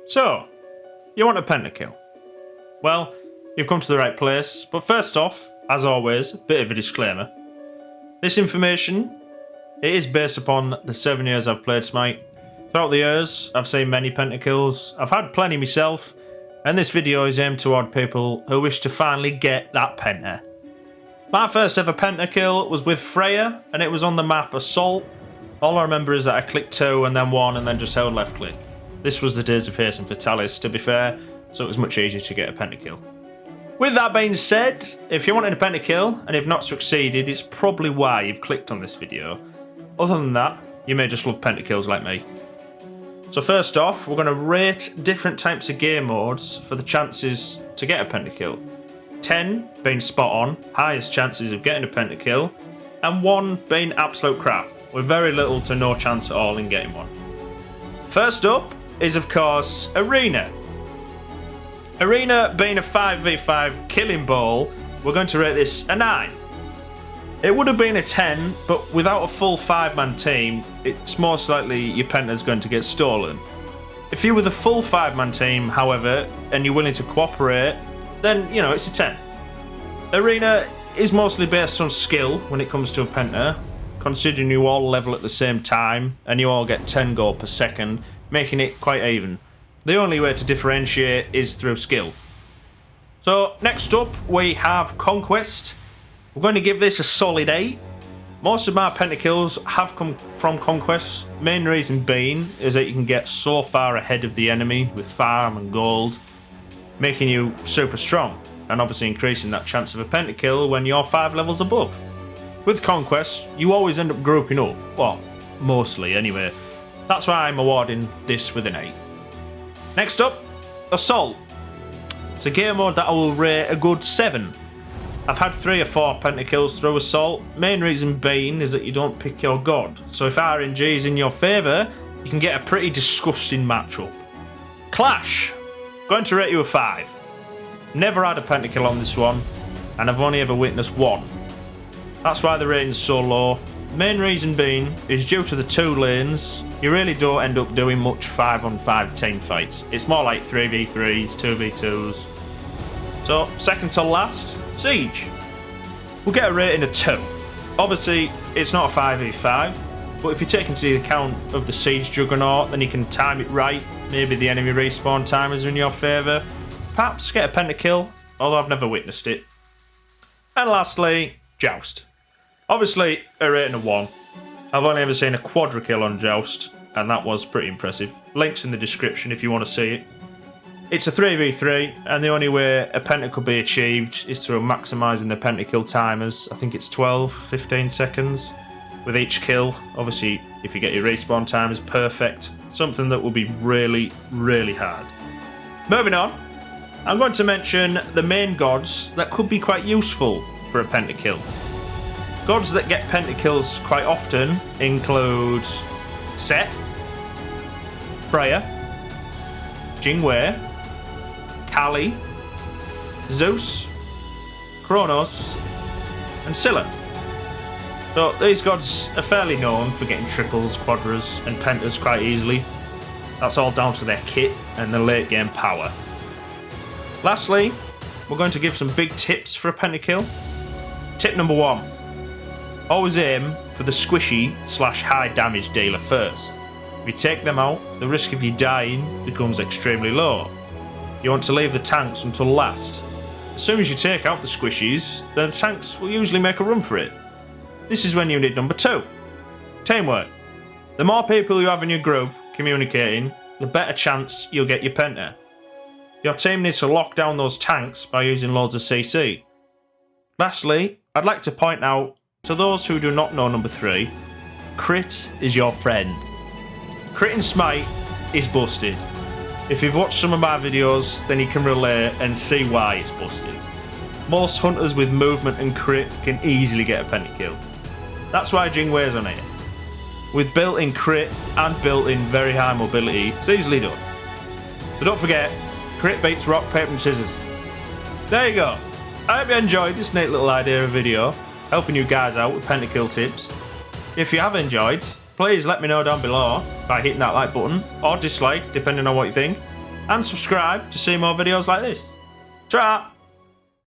So, you want a Penta Kill? Well, you've come to the right place, but first off, as always, a bit of a disclaimer. This information, it is based upon the 7 years I've played Smite. Throughout the years, I've seen many Penta Kills, I've had plenty myself, and this video is aimed toward people who wish to finally get that Penta. My first ever Penta Kill was with Freya, and it was on the map Assault. All I remember is that I clicked 2 and then 1 and then just held left click. This was the days of Haste and Fatalis, to be fair, so it was much easier to get a Penta Kill. With that being said, if you're wanting a Penta Kill and you've not succeeded, it's probably why you've clicked on this video. Other than that, you may just love Penta Kills like me. So first off, we're going to rate different types of game modes for the chances to get a Penta Kill. 10 being spot on, highest chances of getting a Penta Kill, and 1 being absolute crap, with very little to no chance at all in getting one. First up is of course Arena. Arena being a 5v5 killing ball, we're going to rate this a 9. It would have been a 10, but without a full 5-man team, it's most likely your Penta's going to get stolen. If you're with a full 5-man team, however, and you're willing to cooperate, then, you know, it's a 10. Arena is mostly based on skill when it comes to a Penta, considering you all level at the same time, and you all get 10 gold per second, making it quite even. The only way to differentiate is through skill. So, next up, we have Conquest. We're going to give this a solid 8. Most of my Penta Kills have come from Conquest. Main reason being is that you can get so far ahead of the enemy with farm and gold, making you super strong, and obviously increasing that chance of a Penta Kill when you're 5 levels above. With Conquest, you always end up grouping up. Well, mostly anyway. That's why I'm awarding this with an 8. Next up, Assault. It's a game mode that I will rate a good 7. I've had 3 or 4 Penta Kills through Assault. Main reason being is that you don't pick your god. So if RNG is in your favour, you can get a pretty disgusting matchup. Clash. Going to rate you a 5. Never had a Penta Kill on this one, and I've only ever witnessed 1. That's why the rating's so low. Main reason being is due to the 2 lanes, you really don't end up doing much 5-on-5 team fights. It's more like 3v3s, 2v2s. So, second to last, Siege. We'll get a rating of 2. Obviously, it's not a 5v5, but if you take into account of the Siege Juggernaut, then you can time it right. Maybe the enemy respawn timers are in your favour. Perhaps get a Penta Kill, although I've never witnessed it. And lastly, Joust. Obviously, a rating of 1. I've only ever seen a quadra kill on Joust, and that was pretty impressive. Links in the description if you want to see it. It's a 3v3, and the only way a Penta could be achieved is through maximising the Penta Kill timers. I think it's 12-15 seconds with each kill. Obviously, if you get your respawn timers perfect, something that will be really, really hard. Moving on, I'm going to mention the main gods that could be quite useful for a Penta Kill. Gods that get Penta Kills quite often include Set, Freya, Jingwei, Kali, Zeus, Kronos, and Scylla. So these gods are fairly known for getting triples, quadras, and pentas quite easily. That's all down to their kit and their late game power. Lastly, we're going to give some big tips for a Penta Kill. Tip number 1. Always aim for the squishy / high damage dealer first. If you take them out, the risk of you dying becomes extremely low. You want to leave the tanks until last. As soon as you take out the squishies, the tanks will usually make a run for it. This is when you need number 2. Teamwork. The more people you have in your group communicating, the better chance you'll get your Penta. Your team needs to lock down those tanks by using loads of CC. Lastly, I'd like to point out, to those who do not know number 3, crit is your friend. Crit in Smite is busted. If you've watched some of my videos, then you can relate and see why it's busted. Most hunters with movement and crit can easily get a Penta Kill. That's why Jingwei's on here. With built-in crit and built-in very high mobility, it's easily done. So don't forget, crit beats rock, paper and scissors. There you go. I hope you enjoyed this neat little idea of video, helping you guys out with Penta Kill tips. If you have enjoyed, please let me know down below by hitting that like button or dislike, depending on what you think. and subscribe to see more videos like this. Ta-ra!